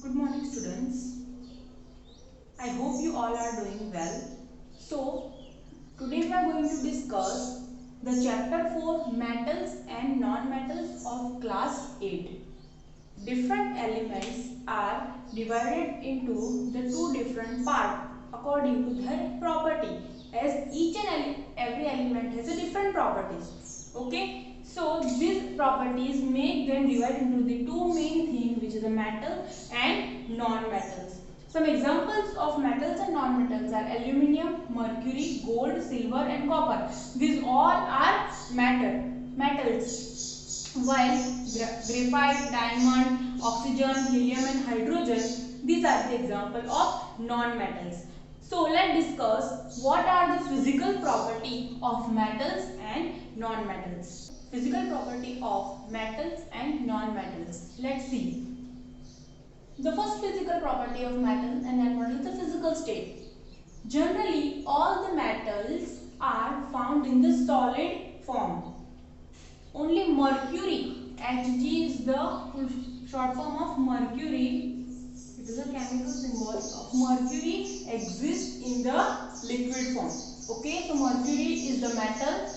Good morning, students. I hope you all are doing well. So, today we are going to discuss the chapter 4 metals and non-metals of class 8. Different elements are divided into the two different parts according to their property, as each and every element has a different properties. Okay, so these properties make them divide into the two main things, which is the metal and non-metals. Some examples of metals and non-metals are aluminium, mercury, gold, silver and copper. These all are metals, while graphite, diamond, oxygen, helium and hydrogen, these are the example of non-metals. So let's discuss what are the physical property of metals and non-metals. Physical property of metals and non-metals. Let's see. The first physical property of metals and non-metals is the physical state. Generally, all the metals are found in the solid form. Only mercury, Hg is the short form of mercury. It is a chemical symbol of mercury exists in the liquid form. Okay, so mercury is the metal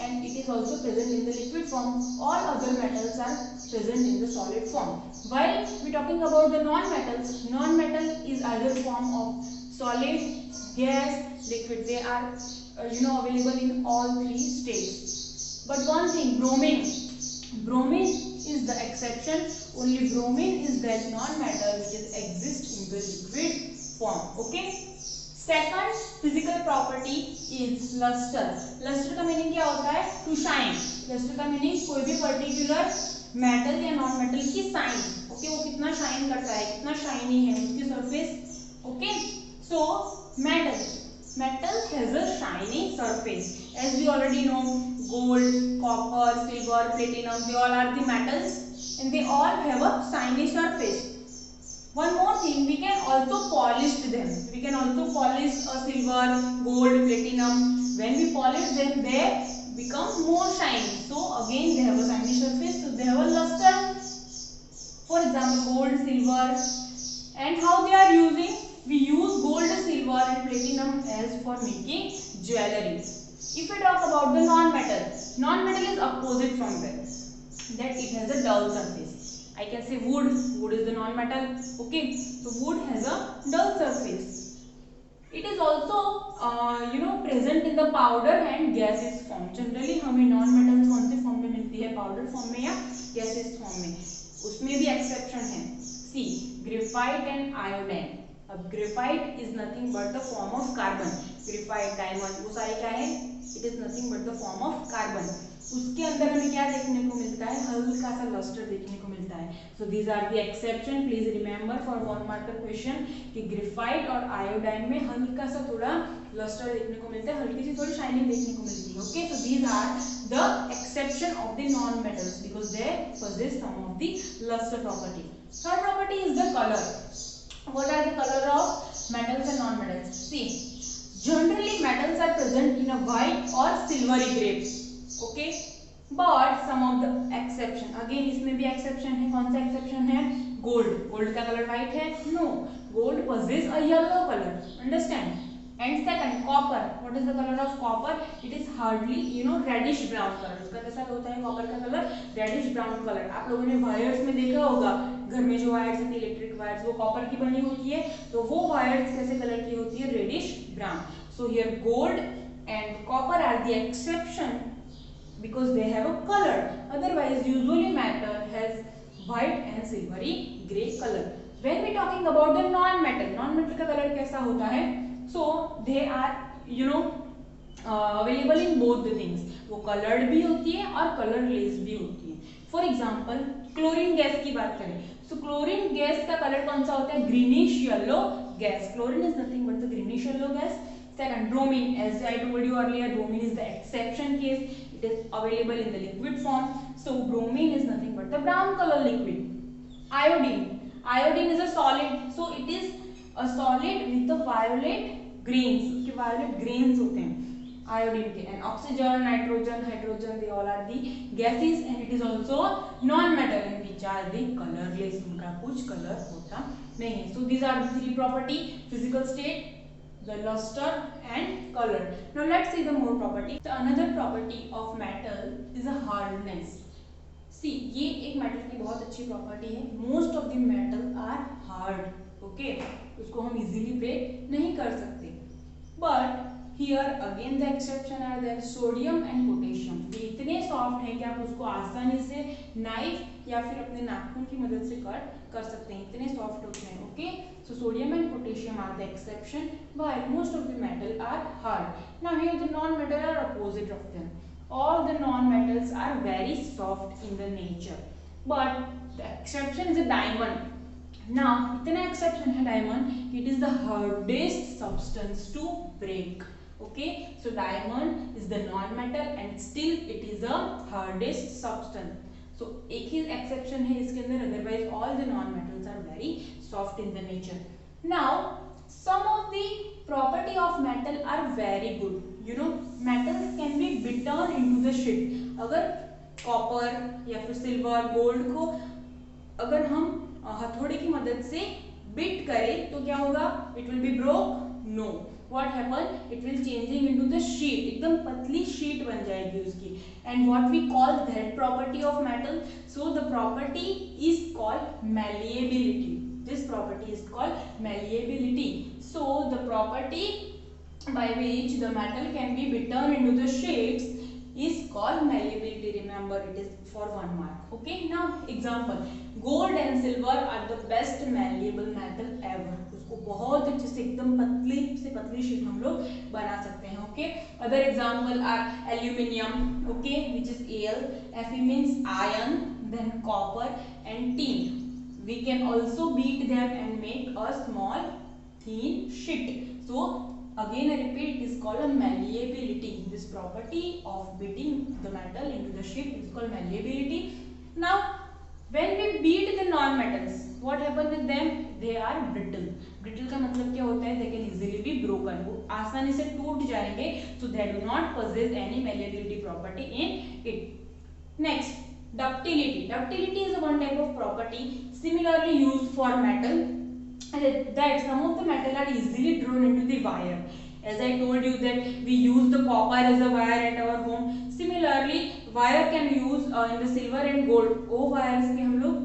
and it is also present in the liquid form. All other metals are present in the solid form. While we talking about the non-metals, non-metal is either form of solid, gas, liquid. They are available in all three states. But one thing, bromine is the exception. Only bromine is that non-metal which is exist in the liquid form. Okay. Second physical property is luster. Luster का meaning क्या होता है? To shine. Luster का meaning कोई भी particular metal या non metal की shine. Okay, वो कितना shine करता है, कितना shiny है उसकी surface. Okay, so metal has a shiny surface. As we already know, gold, copper, silver, platinum, they all are the metals and they all have a shiny surface. One more thing, we can also polish them. We can also polish a silver, gold, platinum. When we polish them, they become more shiny. So again, they have a shiny surface. So they have a luster. For example, gold, silver, and how they are using? We use gold, silver, and platinum as for making jewelry. If we talk about the non-metal is opposite from that. That it has a dull surface. I can say wood is the non-metal. Okay, so wood has a dull surface. It is also present in the powder and gaseous form. Generally हमें non-metals कौन से form में मिलती है? Powder form में या gaseous form में? उसमें भी exception है. See, graphite and iodine. अब graphite is nothing but the form of carbon. Graphite, diamond, वो सारे क्या है? It is nothing but the form of carbon. उसके अंदर हमें क्या देखने को मिलता है? हल्का सा लस्टर देखने को मिलता है. So these are the exception. Please remember for 1 marker question कि ग्रेफाइट और आयोडाइन में हल्का सा थोड़ा लस्टर देखने को मिलता है, हल्की सी थोड़ी शाइनिंग देखने को मिलती है. Okay, so these are the exception of the non-metals because they possess some of the luster property. Third property is the color. What are the color of metals and non-metals? See, generally metals are present in a white or silvery gray. Okay, but some of the exception, again इसमें भी exception है. कौन सा exception है? gold का color white है? No, gold possess a yellow color. Understand? And second, copper. What is the color of copper? It is hardly reddish brown color. उसका कैसा होता है copper का color? Reddish brown color. आप लोगों ने wires में देखा होगा, घर में जो wires हैं, electric wires, वो copper की बनी होती है. तो वो wires कैसे color की होती है? Reddish brown. So here gold and copper are the exception because they have a color. Otherwise, usually metal has white and silvery gray color. When we talking about the non-metal का color कैसा होता है? So they are available in both the things. वो colored भी होती है और colorless भी होती है. For example, क्लोरीन गैस की बात करें, so क्लोरीन गैस का color कौन सा होता है? Greenish yellow gas. Chlorine is nothing but the greenish yellow gas. Second, bromine. As I told you earlier, bromine is the exception case. It is available in the liquid form. So bromine is nothing but the brown color liquid. Iodine is a solid. So it is a solid with the violet grains. उसके violet grains होते हैं iodine के. And oxygen, nitrogen, hydrogen, they all are the gases and it is also non-metal in which are the colourless, उनका कुछ colour होता नहीं है. So these are the three property: physical state, the luster and color. Now let's see the more property. The another property of metal is a hardness. See, ये एक metal की बहुत अच्छी प्रॉपर्टी है. Most of the metal are hard. Okay, उसको हम easily break नहीं कर सकते. But here again the exception are there. Sodium and potassium ये इतने सॉफ्ट हैं कि आप उसको आसानी से नाइफ या फिर अपने नाखून की मदद से कट कर सकते हैं, इतने सॉफ्ट होते हैं. Okay, so sodium and potassium are the exception, while most of the metal are hard. Now here the non-metal are opposite of them. All the non-metals are very soft in the nature, but the exception is a diamond. Now इतना exception है diamond, it is the hardest substance to break. Okay, so diamond is the non-metal and still it is the hardest substance. So एक ही exception है इसके अंदर, otherwise all the non-metals are very soft in the nature. Now some of the property of metal are very good. You know, metals can be beaten into the sheet. अगर copper या फिर silver, gold को अगर हम हथौड़े की मदद से बीट करें तो क्या होगा? It will be broke? No. What happen? It will changing into the sheet. एकदम पतली शीट बन जाएगी उसकी. And what we call that property of metal? So the property is called malleability. This property is called malleability. So the property by which the metal can be beaten into the shapes is called malleability. Remember, it is for 1 mark. Okay. Now example: gold and silver are the best malleable metal ever. उसको बहुत अच्छे से एकदम पतली से पतली sheet हम लोग बना सकते हैं. Okay, other example are aluminium. Okay, which is Al. Fe means iron, then copper and tin. We can also beat them and make a small thin sheet. So again I repeat, it is called a malleability. This property of beating the metal into the sheet is called malleability. Now when we beat the non-metals, what happen with them? They are brittle. Brittle का मतलब क्या होता है? They can easily be broken. वो आसानी से टूट जाएंगे. So they do not possess any malleability property in it. Next, ductility. Ductility is one type of property similarly used for metal, that some of the metal are easily drawn into the wire. As I told you that we use the copper as a wire at our home. Similarly, wire can use in the silver and gold. वो wires के हम लोग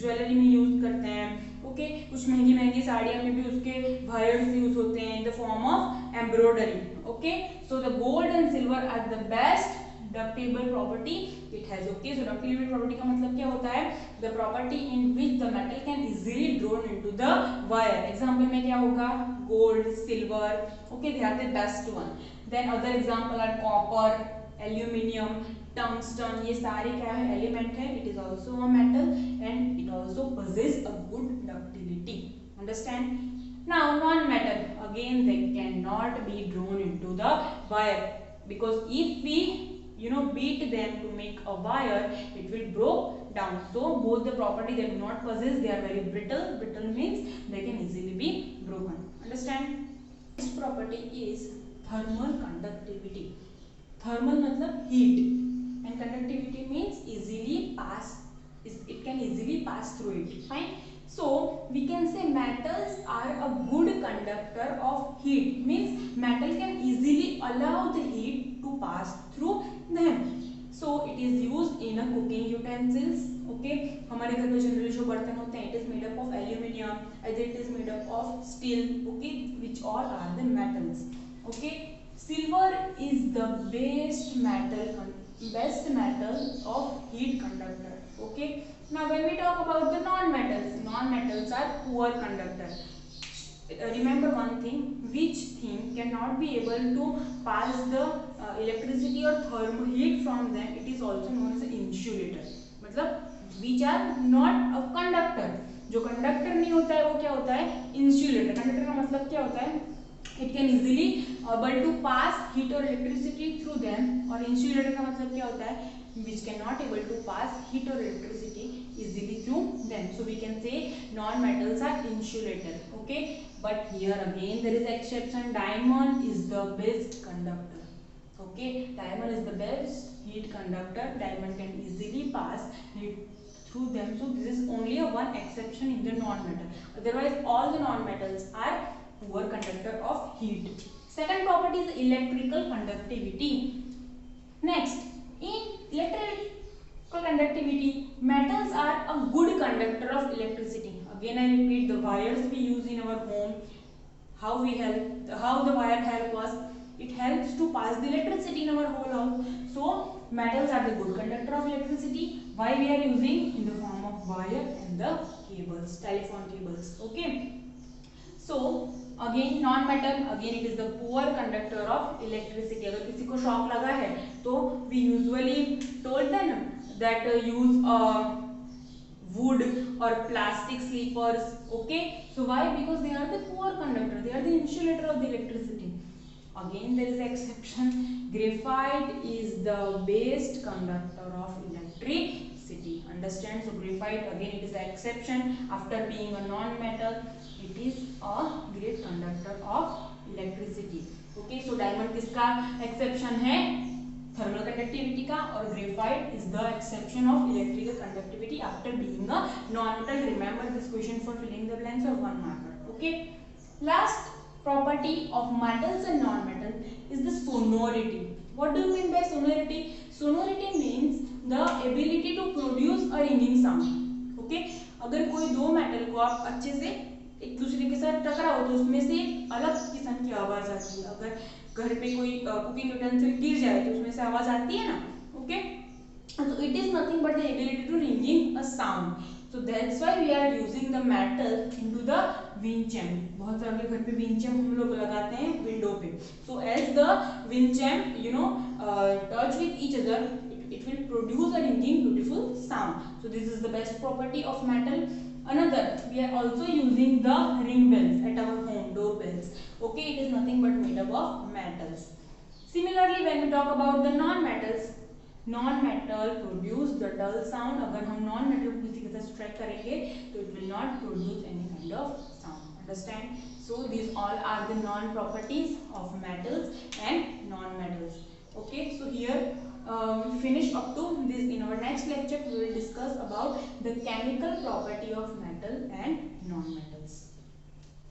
jewellery में use करते हैं. Okay, कुछ महंगी महंगी साड़ियों में भी उसके वायर्स यूज होते हैं in the form of embroidery. Okay, so the gold and silver are the best ductile property it has. Okay, so ductile property का मतलब क्या होता है? The property in which the metal can easily drawn into the wire. Example में क्या होगा? Gold, silver. Okay, they are the best one. Then other example are copper, aluminium, tungsten. ये सारे क्या है? Element है. It is also a metal and it also possess a good ductility. Understand? Now non-metal, again they cannot be drawn into the wire, because if we beat them to make a wire, it will break down. So both the property they do not possess. They are very brittle. Brittle means they can easily be broken. Understand? Next property is thermal conductivity. Thermal मतलब heat and conductivity means easily pass. It can easily pass through it. Fine. So we can say metals are a good conductor of heat. Means metal can easily allow the heat to pass through them. So it is used in a cooking utensils. Okay, हमारे घर में generally जो बर्तन होते हैं, it is made up of aluminium, either it is made up of steel. Okay, which all are the metals. Okay, silver is the best metal of heat conductor. Okay, now when we talk about the non-metals are poor conductor. Remember one thing, which thing cannot be able to pass the electricity or thermal heat from them, it is also known as insulator. मतलब which are not a conductor. जो conductor नहीं होता है वो क्या होता है? Insulator. Conductor का मतलब क्या होता है? It can easily able to pass heat or electricity through them. और insulator का मतलब क्या होता है? Which cannot able to pass heat or electricity easily through them. So we can say non-metals are insulator. Okay, but here again there is exception. Diamond is the best conductor. Okay, diamond is the best heat conductor. Diamond can easily pass heat through them. So this is only a one exception in the non-metal. Otherwise, all the non-metals are poor conductor of heat. Second property is electrical conductivity. Next, in electrical conductivity, metals are a good conductor of electricity. Again, I repeat, the wires we use in our home, how the wire help us. It helps to pass the electricity in our whole house. So metals are the good conductor of electricity. Why we are using? In the form of wire and the cables, telephone cables. Okay. So again non-metal, again it is the poor conductor of electricity. अगर किसी को shock लगा है तो we usually told them that use wood or plastic sleepers. Okay, so why? Because they are the poor conductor, they are the insulator of the electricity. Again there is exception, graphite is the best conductor of electricity. Understand? So graphite, again it is the exception. After being a non-metal, it is a great conductor of electricity. Okay, so diamond किसका exception है? Thermal conductivity का, और graphite is the exception of electrical conductivity after being a non-metal. Remember this question for filling the blanks or one marker. Okay. Last property of metals and non-metals is the sonority. What do you mean by sonority? Sonority means the ability to produce a ringing sound. Okay. अगर कोई दो metal को आप अच्छे से एक दूसरे के साथ टकराओ तो उसमें से एक अलग किस्म की आवाज आती है. अगर घर पे कोई कुकिंग यूटेंसिल गिर जाए तो उसमें से आवाज आती है ना. Okay, so it is nothing but the ability to ringing a sound. So that's why we are using the metal into the wind chime. बहुत सारे घर पे wind chime हम लोग लगाते हैं विंडो पे. So as the wind chime touch with each other, it will produce a ringing beautiful sound. So this is the best property of metal. Another, we are also using the ring bells at our home, door bells. Okay, it is nothing but made up of metals. Similarly, when we talk about the non-metals, non-metal produce the dull sound. अगर हम non-metal को किसी के साथ strike करेंगे तो it will not produce any kind of sound. Understand? So these all are the non-properties of metals and non-metals. Okay, so here we finish up to this. In our next lecture we will discuss about the chemical property of metal and non-metals.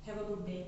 Have a good day.